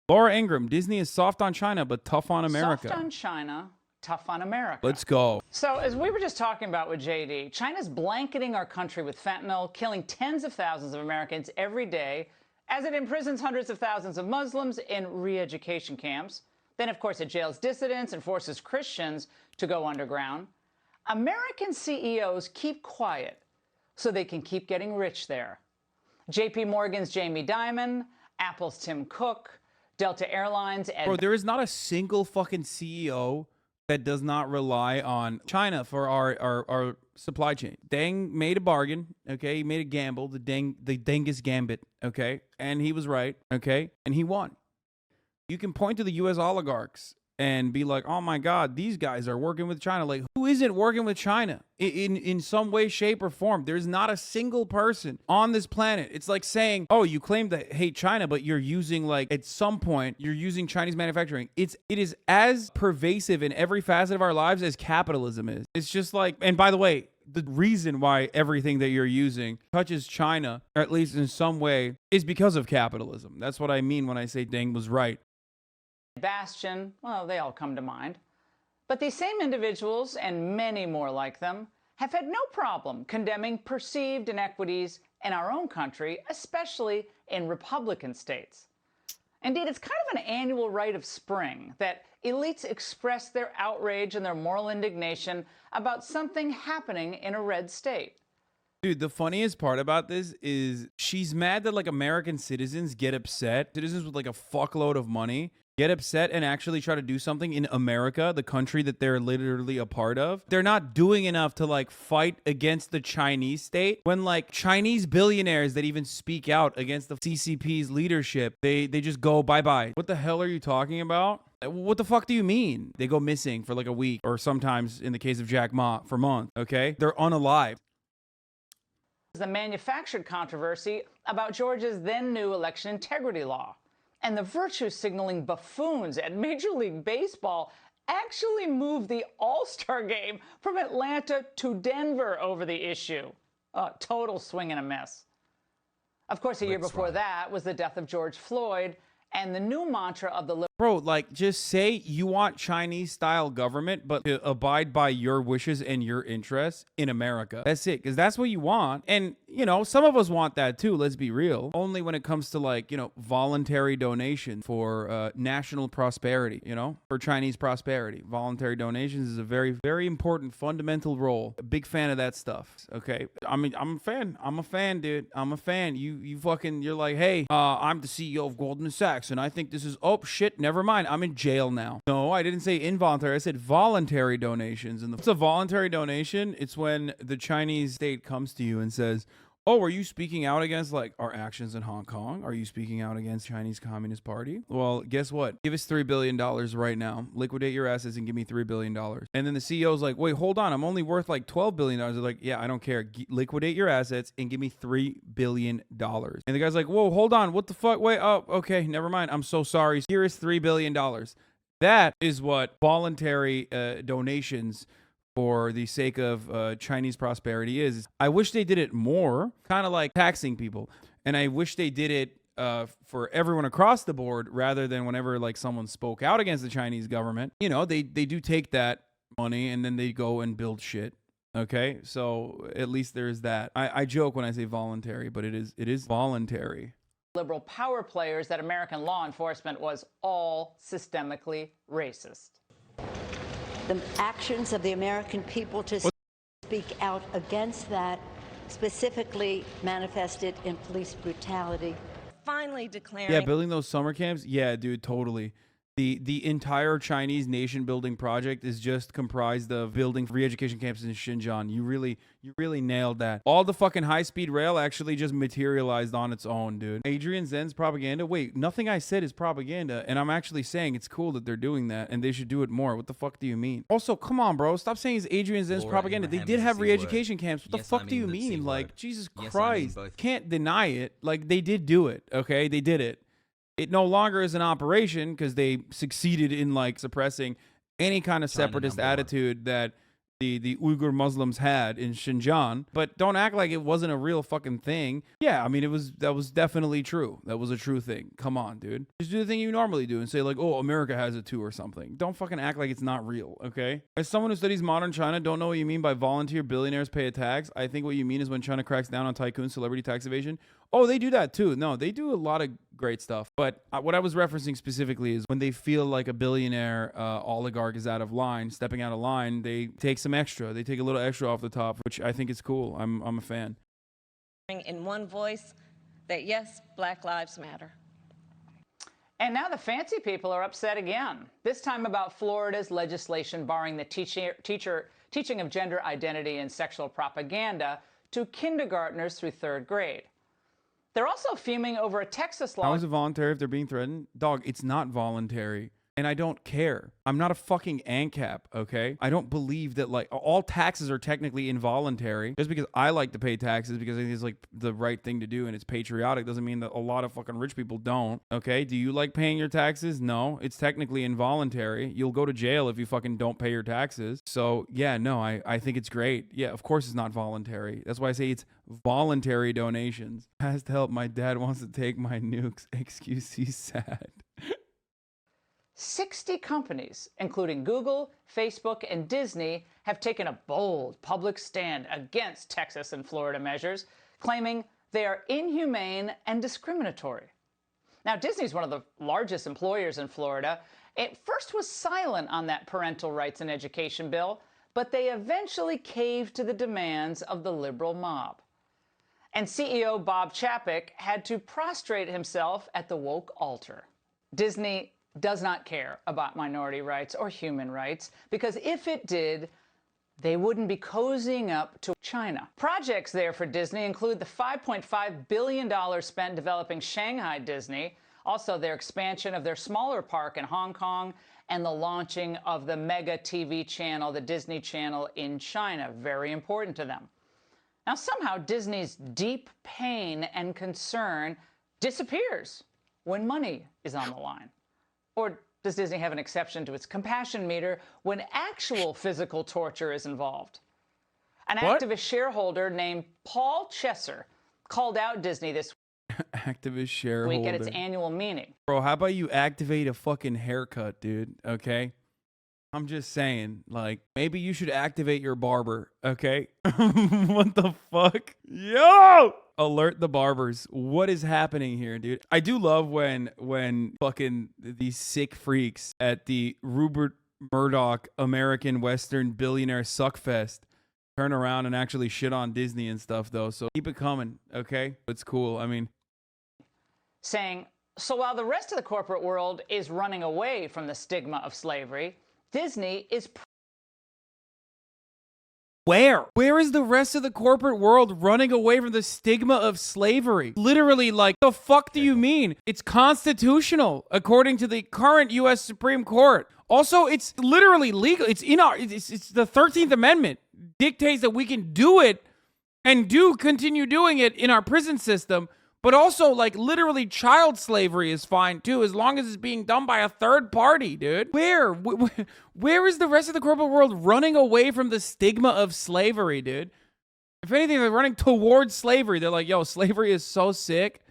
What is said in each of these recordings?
Laura Ingraham, Disney is soft on China, but tough on America. Soft on China, tough on America. Let's go. So, as we were just talking about with JD, China's blanketing our country with fentanyl, killing tens of thousands of Americans every day, as it imprisons hundreds of thousands of Muslims in re-education camps. Then, of course, it jails dissidents and forces Christians to go underground. American CEOs keep quiet so they can keep getting rich there. JP Morgan's Jamie Dimon, Apple's Tim Cook, Delta Airlines, Bro, there is not a single fucking CEO that does not rely on China for our supply chain. Deng made a bargain, okay? He made a gamble, the Dengus Gambit, okay? And he was right, okay? And he won. You can point to the U.S. oligarchs and be like, oh my God, these guys are working with China. Like, who isn't working with China in some way, shape, or form? There's not a single person on this planet. It's like saying, oh, you claim to hate China, but you're using, like, at some point, you're using Chinese manufacturing. It is as pervasive in every facet of our lives as capitalism is. It's just like, and by the way, the reason why everything that you're using touches China, or at least in some way, is because of capitalism. That's what I mean when I say Deng was right. Bastion, well, they all come to mind. But these same individuals, and many more like them, have had no problem condemning perceived inequities in our own country, especially in Republican states. Indeed, it's kind of an annual rite of spring that elites express their outrage and their moral indignation about something happening in a red state. Dude, the funniest part about this is she's mad that, like, American citizens get upset. Citizens with, like, a fuckload of money get upset and actually try to do something in America, the country that they're literally a part of. They're not doing enough to, like, fight against the Chinese state. When, like, Chinese billionaires that even speak out against the CCP's leadership, they just go bye-bye. What the hell are you talking about? What the fuck do you mean? They go missing for like a week, or sometimes in the case of Jack Ma for months, okay? They're unalive. The manufactured controversy about Georgia's then new election integrity law. And the virtue signaling buffoons at Major League Baseball actually moved the All-Star game from Atlanta to Denver over the issue. Total swing and a miss. Of course, a year before that was the death of George Floyd, and the new mantra of the Bro, like, just say you want Chinese-style government, but to abide by your wishes and your interests in America. That's it, because that's what you want. And, you know, some of us want that too, let's be real. Only when it comes to, like, you know, voluntary donation for national prosperity, you know, for Chinese prosperity. Voluntary donations is a very, very important fundamental role. A big fan of that stuff, okay? I mean, I'm a fan. I'm a fan, dude. I'm a fan. You fucking, you're like, hey, I'm the CEO of Goldman Sachs, and I think this is, oh, shit, never mind, I'm in jail now. No, I didn't say involuntary. I said voluntary donations. And what's a voluntary donation? It's when the Chinese state comes to you and says, oh, are you speaking out against, like, our actions in Hong Kong? Are you speaking out against Chinese Communist Party? Well, guess what? Give us $3 billion right now. Liquidate your assets and give me $3 billion. And then the CEO's like, wait, hold on. I'm only worth like $12 billion. They're like, yeah, I don't care. Liquidate your assets and give me $3 billion. And the guy's like, whoa, hold on. What the fuck? Wait, oh, okay, never mind. I'm so sorry. Here is $3 billion. That is what voluntary donations for the sake of Chinese prosperity is. I wish they did it more, kind of like taxing people. And I wish they did it for everyone across the board rather than whenever, like, someone spoke out against the Chinese government. You know, they do take that money and then they go and build shit. Okay, so at least there's that. I joke when I say voluntary, but it is voluntary. Liberal power players that American law enforcement was all systemically racist. The actions of the American people to speak out against that, specifically manifested in police brutality. Finally declaring... Yeah, building those summer camps? Yeah, dude, totally. The entire Chinese nation building project is just comprised of building re-education camps in Xinjiang. You really nailed that. All the fucking high-speed rail actually just materialized on its own, dude. Adrian Zen's propaganda? Wait, nothing I said is propaganda, and I'm actually saying it's cool that they're doing that, and they should do it more. What the fuck do you mean? Also, come on, bro. Stop saying it's Adrian Zen's propaganda. They did have re-education camps. What the fuck do you mean? Like, Jesus Christ. Can't deny it. Like, they did do it, okay? They did it. It no longer is an operation because they succeeded in, like, suppressing any kind of separatist attitude that the Uyghur Muslims had in Xinjiang, but don't act like it wasn't a real fucking thing. Yeah, I mean, that was definitely true. That was a true thing. Come on, dude. Just do the thing you normally do and say like, oh, America has it too or something. Don't fucking act like it's not real, okay? As someone who studies modern China, don't know what you mean by volunteer billionaires pay a tax. I think what you mean is when China cracks down on tycoon celebrity tax evasion. Oh, they do that too. No, they do a lot of great stuff. But what I was referencing specifically is when they feel like a billionaire oligarch is out of line, stepping out of line, they take some extra. They take a little extra off the top, which I think is cool. I'm a fan. In one voice that yes, Black Lives Matter. And now the fancy people are upset again, this time about Florida's legislation barring the teaching of gender identity and sexual propaganda to kindergartners through 3rd grade. They're also fuming over a Texas law. How is it voluntary if they're being threatened? Dog, it's not voluntary. And I don't care. I'm not a fucking ANCAP, okay? I don't believe that, like, all taxes are technically involuntary. Just because I like to pay taxes because I think it's, like, the right thing to do and it's patriotic doesn't mean that a lot of fucking rich people don't, okay? Do you like paying your taxes? No. It's technically involuntary. You'll go to jail if you fucking don't pay your taxes. So, yeah, no, I think it's great. Yeah, of course it's not voluntary. That's why I say it's voluntary donations. Has to help. My dad wants to take my nukes. XQC sad. 60 companies, including Google, Facebook, and Disney, have taken a bold public stand against Texas and Florida measures, claiming they are inhumane and discriminatory. Now, Disney is one of the largest employers in Florida. It first was silent on that parental rights and education bill, but they eventually caved to the demands of the liberal mob. And CEO Bob Chapek had to prostrate himself at the woke altar. Disney does not care about minority rights or human rights, because if it did, they wouldn't be cozying up to China. Projects there for Disney include the $5.5 billion spent developing Shanghai Disney, also their expansion of their smaller park in Hong Kong, and the launching of the mega TV channel, the Disney Channel in China, very important to them. Now, somehow Disney's deep pain and concern disappears when money is on the line. Or does Disney have an exception to its compassion meter when actual physical torture is involved? An activist shareholder named Paul Chesser called out Disney this Activist shareholder. week at its annual meeting. Bro, how about you activate a fucking haircut, dude? Okay? I'm just saying, like, maybe you should activate your barber, okay? What the fuck? Yo! Alert the barbers. What is happening here, dude? I do love when fucking these sick freaks at the Rupert Murdoch American Western Billionaire Suckfest turn around and actually shit on Disney and stuff, though. So keep it coming, okay? It's cool. I mean, saying, so while the rest of the corporate world is running away from the stigma of slavery, Disney is Where is the rest of the corporate world running away from the stigma of slavery? Literally, like, the fuck do you mean? It's constitutional, according to the current U.S. Supreme Court. Also, it's literally legal. It's in our, it's the 13th Amendment dictates that we can do it and do continue doing it in our prison system. But also, like, literally child slavery is fine, too, as long as it's being done by a third party, dude. Where is the rest of the corporate world running away from the stigma of slavery, dude? If anything, they're running towards slavery. They're like, yo, slavery is so sick.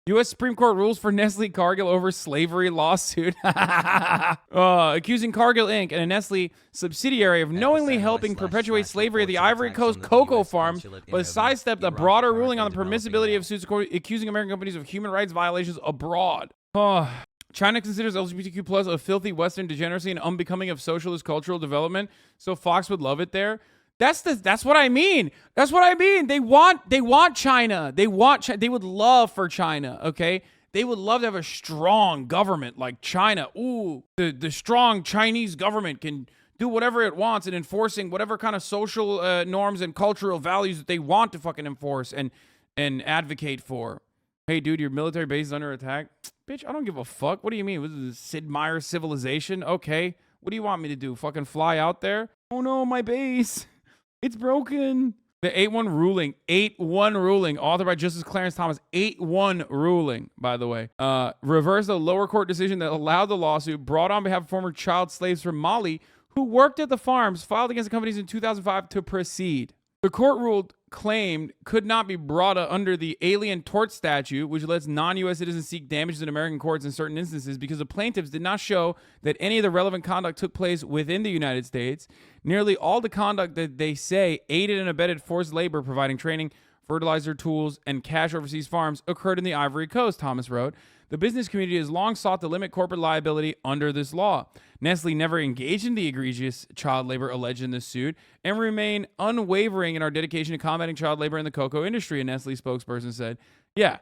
U.S. Supreme Court rules for Nestle Cargill over slavery lawsuit. Accusing Cargill Inc., and a Nestle subsidiary, of knowingly helping perpetuate slavery at the Ivory Coast cocoa farm, but sidestepped a broader ruling on the permissibility of suits accusing American companies of human rights violations abroad. China considers LGBTQ plus a filthy Western degeneracy and unbecoming of socialist cultural development, so Fox would love it there. That's what I mean. That's what I mean. They want China. They would love for China, okay? They would love to have a strong government like China. Ooh, the strong Chinese government can do whatever it wants in enforcing whatever kind of social norms and cultural values that they want to fucking enforce and advocate for. Hey, dude, your military base is under attack. Bitch, I don't give a fuck. What do you mean? Was this Sid Meier's civilization? Okay. What do you want me to do? Fucking fly out there? Oh no, my base. It's broken. The 8-1 ruling, authored by Justice Clarence Thomas, 8-1 ruling, by the way, reversed a lower court decision that allowed the lawsuit brought on behalf of former child slaves from Mali, who who worked at the farms, filed against the companies in 2005 to proceed. The court ruled claimed could not be brought under the Alien Tort Statute, which lets non-U.S. citizens seek damages in American courts in certain instances because the plaintiffs did not show that any of the relevant conduct took place within the United States. Nearly all the conduct that they say aided and abetted forced labor, providing training, fertilizer, tools, and cash overseas farms occurred in the Ivory Coast, Thomas wrote. The business community has long sought to limit corporate liability under this law. Nestle never engaged in the egregious child labor alleged in this suit and remain unwavering in our dedication to combating child labor in the cocoa industry, a Nestle spokesperson said. Yeah,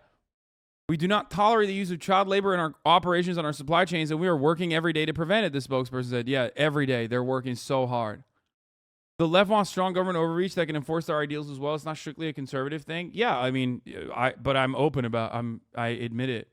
we do not tolerate the use of child labor in our operations on our supply chains, and we are working every day to prevent it, the spokesperson said. Yeah, every day. They're working so hard. The left wants strong government overreach that can enforce their ideals as well. It's not strictly a conservative thing. Yeah, I mean, but I'm open about I admit it.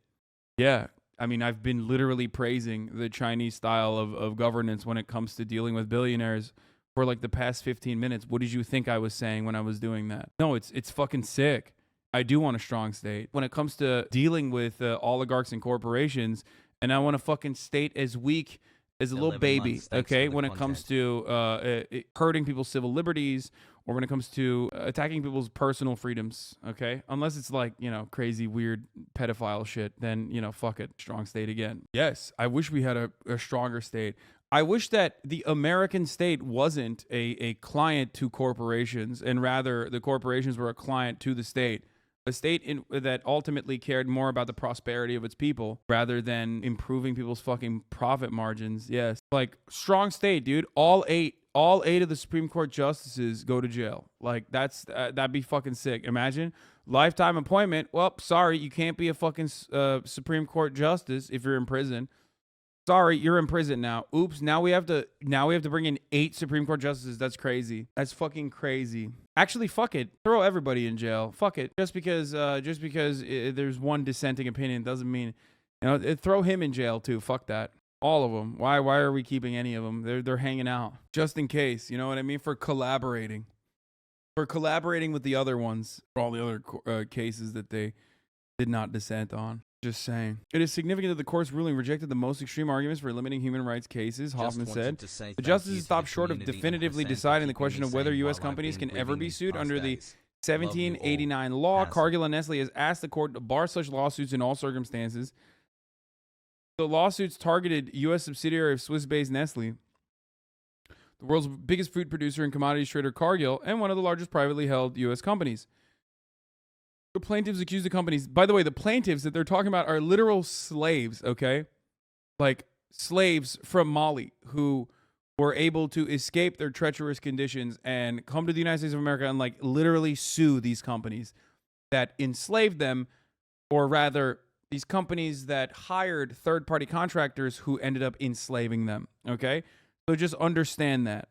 Yeah, I mean, I've been literally praising the Chinese style of governance when it comes to dealing with billionaires for like the past 15 minutes. What did you think I was saying when I was doing that? No, it's fucking sick. I do want a strong state. When it comes to dealing with oligarchs and corporations, and I want a fucking state as weak as a little baby, okay? When it comes to hurting people's civil liberties, or when it comes to attacking people's personal freedoms, okay? Unless it's like, you know, crazy, weird pedophile shit, then, you know, fuck it. Strong state again. Yes, I wish we had a stronger state. I wish that the American state wasn't a client to corporations, and rather the corporations were a client to the state. A state that ultimately cared more about the prosperity of its people rather than improving people's fucking profit margins. Yes. Like, strong state, dude. All eight of the Supreme Court justices go to jail. Like, that'd be fucking sick. Imagine lifetime appointment. Well, sorry, you can't be a fucking Supreme Court justice if you're in prison. Sorry, you're in prison now. Oops, now we have to bring in 8 Supreme Court justices. That's crazy. That's fucking crazy. Actually, fuck it. Throw everybody in jail. Fuck it. Just because there's one dissenting opinion doesn't mean, you know, throw him in jail too. Fuck that. All of them. Why are we keeping any of them? They're hanging out just in case. You know what I mean? For collaborating with the other ones, for all the other cases that they did not dissent on. Just saying. It is significant that the court's ruling rejected the most extreme arguments for limiting human rights cases, Hoffman said. The justices stopped short of definitively deciding the question of whether U.S. companies can ever be sued under the 1789 law. Cargill and Nestle has asked the court to bar such lawsuits in all circumstances. The lawsuits targeted U.S. subsidiary of Swiss-based Nestle, the world's biggest food producer and commodities trader Cargill, and one of the largest privately held U.S. companies. The plaintiffs accused the companies. By the way, the plaintiffs that they're talking about are literal slaves, okay? Like slaves from Mali who were able to escape their treacherous conditions and come to the United States of America and like literally sue these companies that enslaved them, or rather these companies that hired third-party contractors who ended up enslaving them, okay? So just understand that.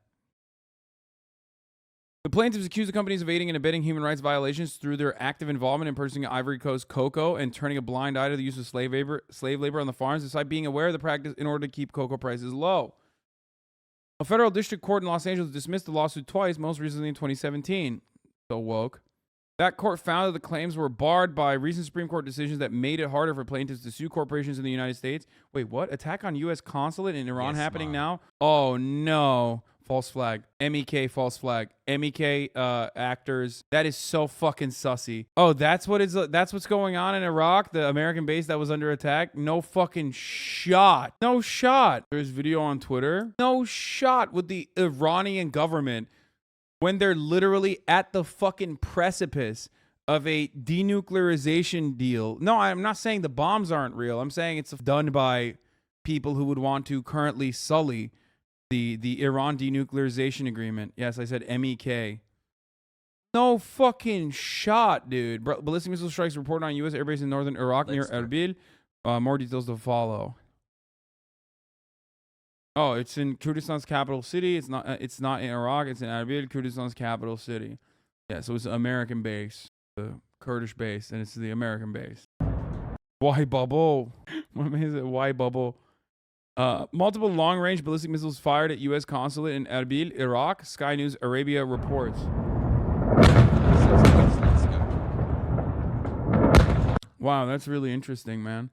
The plaintiffs accuse the companies of aiding and abetting human rights violations through their active involvement in purchasing Ivory Coast cocoa and turning a blind eye to the use of slave labor on the farms, despite being aware of the practice in order to keep cocoa prices low. A federal district court in Los Angeles dismissed the lawsuit twice, most recently in 2017. So woke. That court found that the claims were barred by recent Supreme Court decisions that made it harder for plaintiffs to sue corporations in the United States. Wait, what? Attack on U.S. consulate in Iran happening now? Oh, no. False flag. MEK false flag. MEK actors. That is so fucking sussy. Oh, that's what's going on in Iraq? The American base that was under attack? No fucking shot. No shot. There's video on Twitter. No shot with the Iranian government when they're literally at the fucking precipice of a denuclearization deal. No, I'm not saying the bombs aren't real. I'm saying it's done by people who would want to currently sully the Iran denuclearization agreement. Yes, I said MEK. No fucking shot, dude. Ballistic missile strikes reported on U.S. airbase in northern Iraq near Erbil. More details to follow. Oh, it's in Kurdistan's capital city. It's not in Iraq. It's in Erbil, Kurdistan's capital city. Yeah, so it's an American base, the Kurdish base, and it's the American base. Why bubble? What is it? Why bubble? Multiple long-range ballistic missiles fired at U.S. consulate in Erbil, Iraq. Sky News Arabia reports. Wow, that's really interesting, man.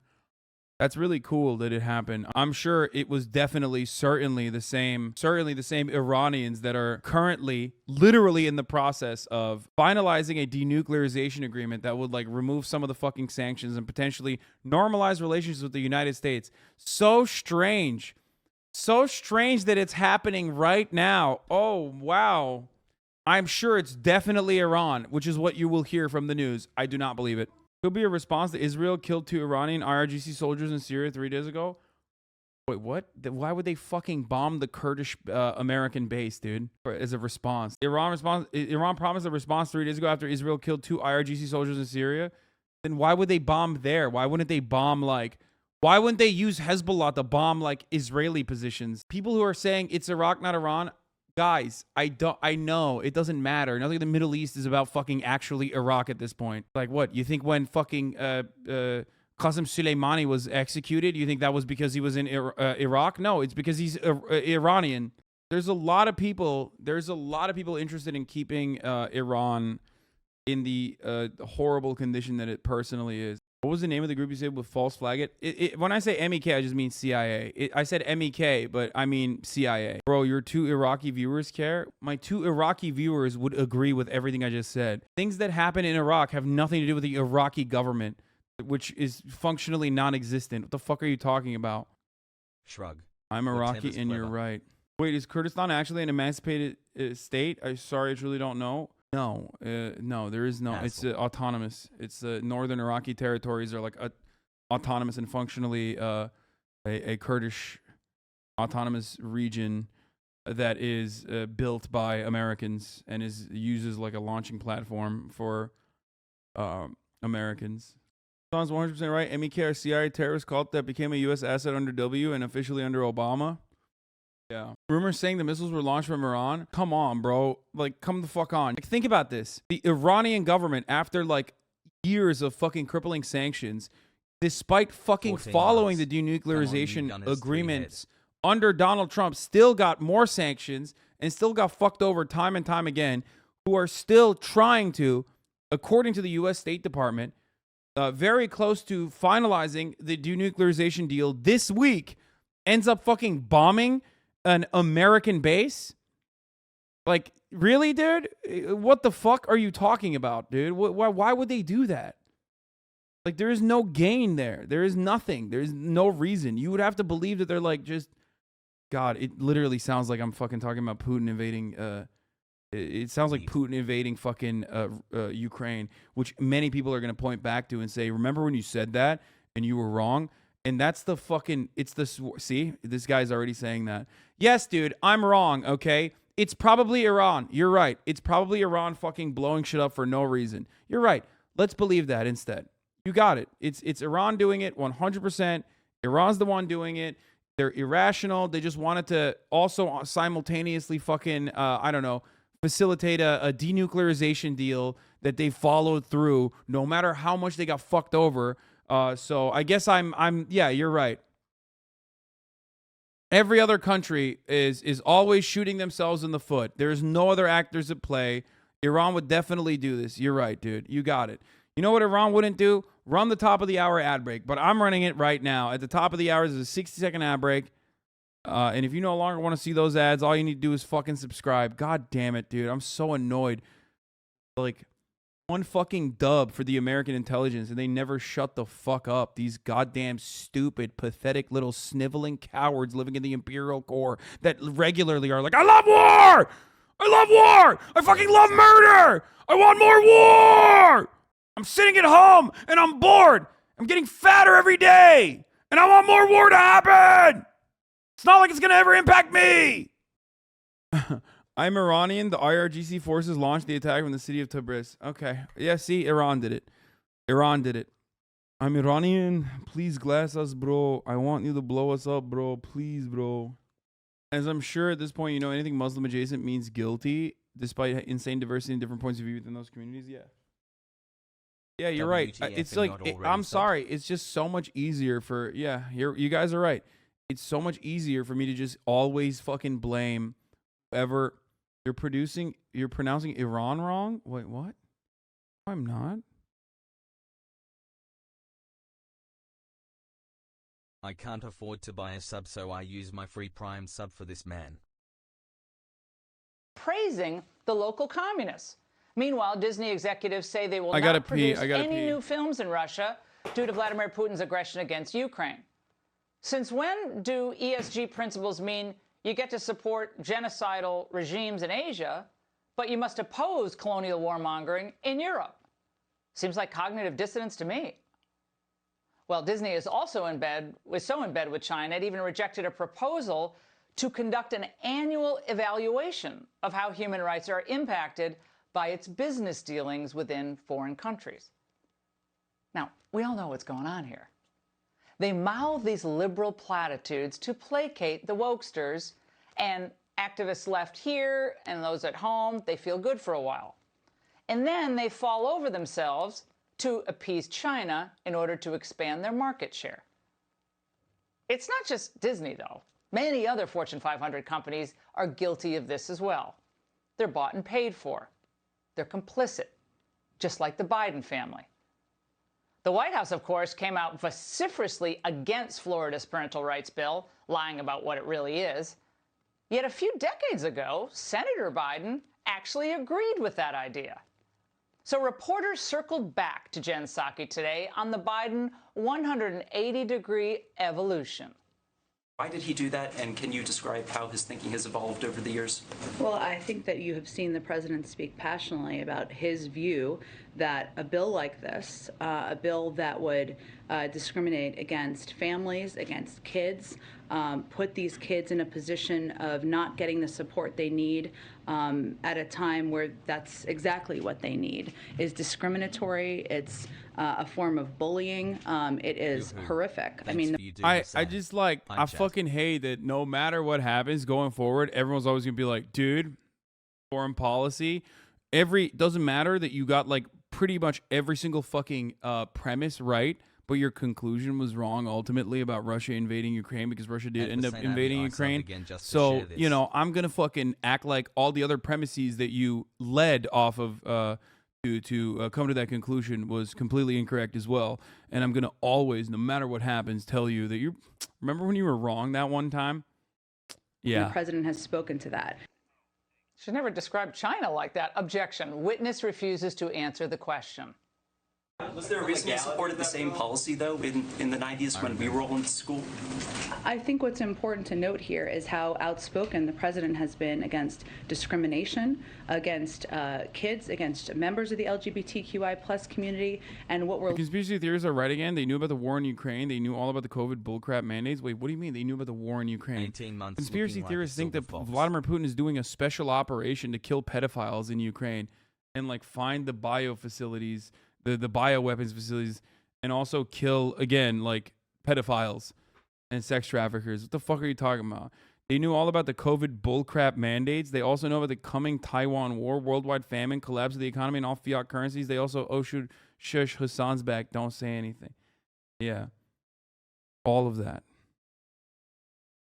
That's really cool that it happened. I'm sure it was certainly the same Iranians that are currently literally in the process of finalizing a denuclearization agreement that would like remove some of the fucking sanctions and potentially normalize relations with the United States. So strange. So strange that it's happening right now. Oh, wow. I'm sure it's definitely Iran, which is what you will hear from the news. I do not believe it. Could be a response to Israel killed 2 Iranian IRGC soldiers in Syria 3 days ago. Wait, what? Why would they fucking bomb the Kurdish American base, dude? As a response. Iran promised a response 3 days ago after Israel killed 2 IRGC soldiers in Syria. Then why would they bomb there? Why wouldn't they bomb like... Why wouldn't they use Hezbollah to bomb like Israeli positions? People who are saying it's Iraq, not Iran... Guys, I know it doesn't matter. Nothing in the Middle East is about fucking actually Iraq at this point. Like what? You think when fucking Qasem Soleimani was executed, you think that was because he was in Iraq? No, it's because he's Iranian. There's a lot of people interested in keeping Iran in the horrible condition that it personally is. What was the name of the group you said with false flag it? When I say MEK, I just mean CIA. I said MEK, but I mean CIA. Bro, your 2 Iraqi viewers care? My 2 Iraqi viewers would agree with everything I just said. Things that happen in Iraq have nothing to do with the Iraqi government, which is functionally non-existent. What the fuck are you talking about? Shrug. I'm Iraqi and you're right. Wait, is Kurdistan actually an emancipated state? I truly don't know. No, no, there is no. It's autonomous. It's northern Iraqi territories are like autonomous and functionally a Kurdish autonomous region that is built by Americans and is uses like a launching platform for Americans. Sounds 100% right. MEK are CIA terrorist cult that became a U.S. asset under W and officially under Obama. Yeah. Rumors saying the missiles were launched from Iran. Come on, bro. Like, come the fuck on. Like, think about this. The Iranian government, after like years of fucking crippling sanctions, despite fucking following the denuclearization agreements under Donald Trump, still got more sanctions and still got fucked over time and time again, who are still trying to, according to the U.S. State Department, very close to finalizing the denuclearization deal this week, ends up fucking bombing an American base? Like, really, dude? What the fuck are you talking about, dude? Why would they do that? Like, there is no gain there. There is nothing. There is no reason. You would have to believe that they're like just... God, it literally sounds like I'm fucking talking about Putin invading... It sounds like Putin invading fucking Ukraine, which many people are going to point back to and say, remember when you said that and you were wrong? And that's the fucking, it's the, see, this guy's already saying that. Yes, dude, I'm wrong, okay? It's probably Iran. You're right. It's probably Iran fucking blowing shit up for no reason. You're right. Let's believe that instead. You got it. It's Iran doing it 100%. Iran's the one doing it. They're irrational. They just wanted to also simultaneously fucking, I don't know, facilitate a denuclearization deal that they followed through no matter how much they got fucked over. So I guess yeah, you're right. Every other country is always shooting themselves in the foot. There's no other actors at play. Iran would definitely do this. You're right, dude. You got it. You know what Iran wouldn't do? Run the top of the hour ad break. But I'm running it right now. At the top of the hour is a 60-second ad break. And if you no longer want to see those ads, all you need to do is fucking subscribe. God damn it, dude. I'm so annoyed. Like... one fucking dub for the American intelligence, and they never shut the fuck up. These goddamn stupid, pathetic little sniveling cowards living in the imperial core that regularly are like, I love war! I love war! I fucking love murder! I want more war! I'm sitting at home, and I'm bored. I'm getting fatter every day, and I want more war to happen! It's not like it's gonna ever impact me! I'm Iranian. The IRGC forces launched the attack from the city of Tabriz. Okay. Yeah, see? Iran did it. Iran did it. I'm Iranian. Please glass us, bro. I want you to blow us up, bro. Please, bro. As I'm sure at this point, you know, anything Muslim adjacent means guilty, despite insane diversity and different points of view within those communities. Yeah. Yeah, you're right. It's like, I'm sorry. It's just so much easier for, yeah, you guys are right. It's so much easier for me to just always fucking blame whoever you're pronouncing Iran wrong. Wait, what? I'm not. I can't afford to buy a sub, so I use my free Prime sub for this man. Praising the local communists. Meanwhile, Disney executives say they will I gotta not produce pee. any new films in Russia due to Vladimir Putin's aggression against Ukraine. Since when do ESG principles mean you get to support genocidal regimes in Asia, but you must oppose colonial warmongering in Europe? Seems like cognitive dissonance to me. Well, Disney is also so in bed with China, it even rejected a proposal to conduct an annual evaluation of how human rights are impacted by its business dealings within foreign countries. Now, we all know what's going on here. They mouth these liberal platitudes to placate the wokesters, and activists left here and those at home, they feel good for a while. And then they fall over themselves to appease China in order to expand their market share. It's not just Disney, though. Many other Fortune 500 companies are guilty of this as well. They're bought and paid for. They're complicit, just like the Biden family. The White House, of course, came out vociferously against Florida's parental rights bill, lying about what it really is. Yet a few decades ago, Senator Biden actually agreed with that idea. So reporters circled back to Jen Psaki today on the Biden 180-degree evolution. Why did he do that, and can you describe how his thinking has evolved over the years? Well, I think that you have seen the president speak passionately about his view that a bill like this, a bill that would discriminate against families, against kids, put these kids in a position of not getting the support they need at a time where that's exactly what they need, is discriminatory. It's a form of bullying. It is horrific. I mean, I just like, I fucking hate that no matter what happens going forward, everyone's always gonna be like, dude, foreign policy, doesn't matter that you got like pretty much every single fucking premise right, but your conclusion was wrong ultimately about Russia invading Ukraine, because Russia did end up invading Ukraine. So, you know, I'm going to fucking act like all the other premises that you led off of to come to that conclusion was completely incorrect as well. And I'm going to always, no matter what happens, tell you that you remember when you were wrong that one time? Yeah. the president has spoken to that. She never described China like that. Objection. Witness refuses to answer the question. Was there a reason you supported the same policy, though, in the 90s when we were all in school? I think what's important to note here is how outspoken the president has been against discrimination, against kids, against members of the LGBTQI plus community, and what we're... Conspiracy theories are right again. They knew about the war in Ukraine. They knew all about the COVID bullcrap mandates. Wait, what do you mean they knew about the war in Ukraine? 18 months. Conspiracy theorists think that Vladimir Putin is doing a special operation to kill pedophiles in Ukraine and like find the bio facilities, the bioweapons facilities, and also kill, again, like pedophiles and sex traffickers. What the fuck are you talking about? They knew all about the COVID bullcrap mandates. They also know about the coming Taiwan war, worldwide famine, collapse of the economy, and all fiat currencies. They also, oh, shush, Hassan's back. Don't say anything. Yeah. All of that.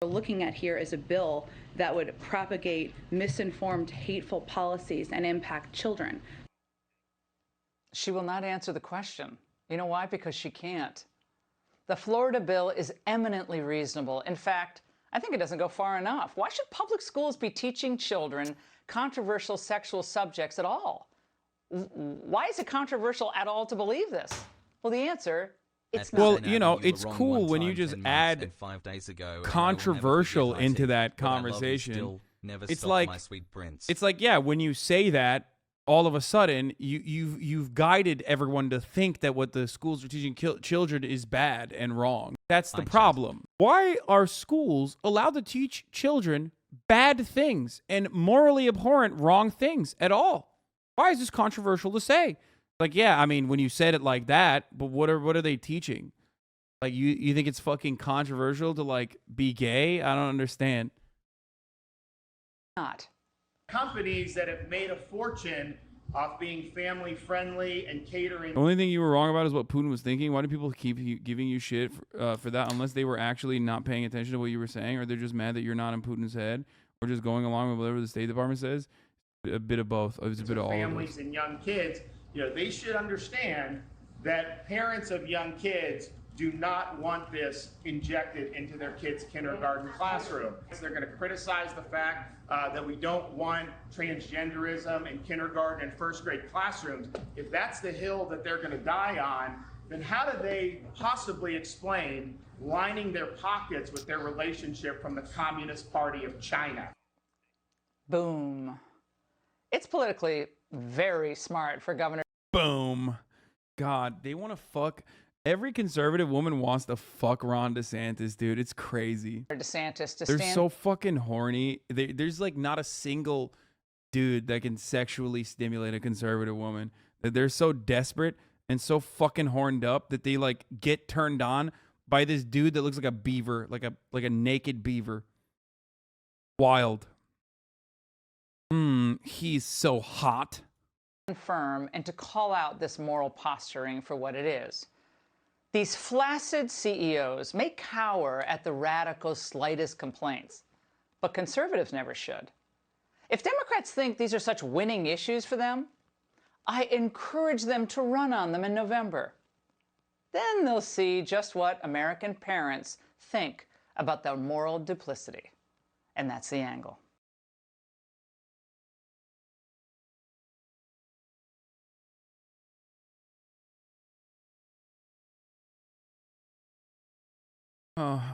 We're looking at here is a bill that would propagate misinformed, hateful policies and impact children. She will not answer the question. You know why? Because she can't. The Florida bill is eminently reasonable. In fact, I think it doesn't go far enough. Why should public schools be teaching children controversial sexual subjects at all? Why is it controversial at all to believe this? Well, the answer, it's not. Well, you know, it's cool when you just add controversial into that conversation. It's like, yeah, when you say that, all of a sudden, you've guided everyone to think that what the schools are teaching children is bad and wrong. That's the problem. Why are schools allowed to teach children bad things and morally abhorrent wrong things at all? Why is this controversial to say? Like, yeah, I mean, when you said it like that, but what are they teaching? Like, you think it's fucking controversial to like be gay? I don't understand. Not. Companies that have made a fortune off being family friendly and catering. The only thing you were wrong about is what Putin was thinking. Why do people keep giving you shit for that, unless they were actually not paying attention to what you were saying, or they're just mad that you're not in Putin's head, or just going along with whatever the State Department says? A bit of both. It was a bit of all of families those. and young kids, you know, they should understand that parents of young kids do not want this injected into their kids' kindergarten classroom. They're going to criticize the fact that we don't want transgenderism in kindergarten and first grade classrooms. If that's the hill that they're going to die on, then how do they possibly explain lining their pockets with their relationship from the Communist Party of China? Boom. It's politically very smart for Governor. Boom. God, they want to fuck. Every conservative woman wants to fuck Ron DeSantis, dude. It's crazy. DeSantis to They're stand. so fucking horny. There's like not a single dude that can sexually stimulate a conservative woman. They're so desperate and so fucking horned up that they like get turned on by this dude that looks like a beaver, like a naked beaver. Wild. He's so hot. Firm and to call out this moral posturing for what it is. These flaccid CEOs may cower at the radical's slightest complaints, but conservatives never should. If Democrats think these are such winning issues for them, I encourage them to run on them in November. Then they'll see just what American parents think about their moral duplicity. And that's the angle.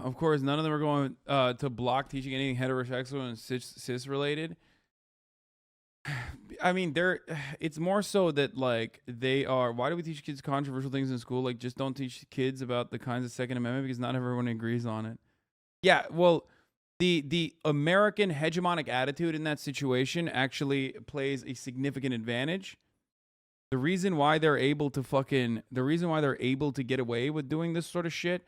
Of course, none of them are going to block teaching anything heterosexual and cis related. I mean, it's more so that like they are. Why do we teach kids controversial things in school? Like, just don't teach kids about the kinds of Second Amendment because not everyone agrees on it. Yeah, well, the American hegemonic attitude in that situation actually plays a significant advantage. The reason why they're able to get away with doing this sort of shit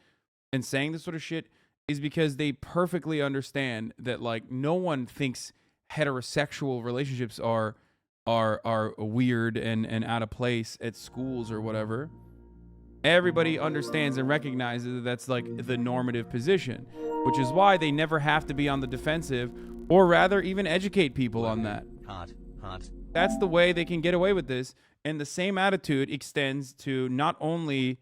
and saying this sort of shit is because they perfectly understand that like no one thinks heterosexual relationships are weird and out of place at schools or whatever. Everybody understands and recognizes that that's like the normative position, which is why they never have to be on the defensive or rather even educate people on that. Hot. That's the way they can get away with this. And the same attitude extends to not only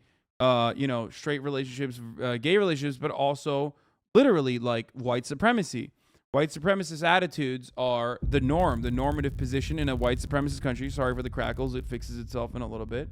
straight relationships, gay relationships, but also literally like white supremacy. White supremacist attitudes are the norm, the normative position in a white supremacist country. Sorry for the crackles. It fixes itself in a little bit.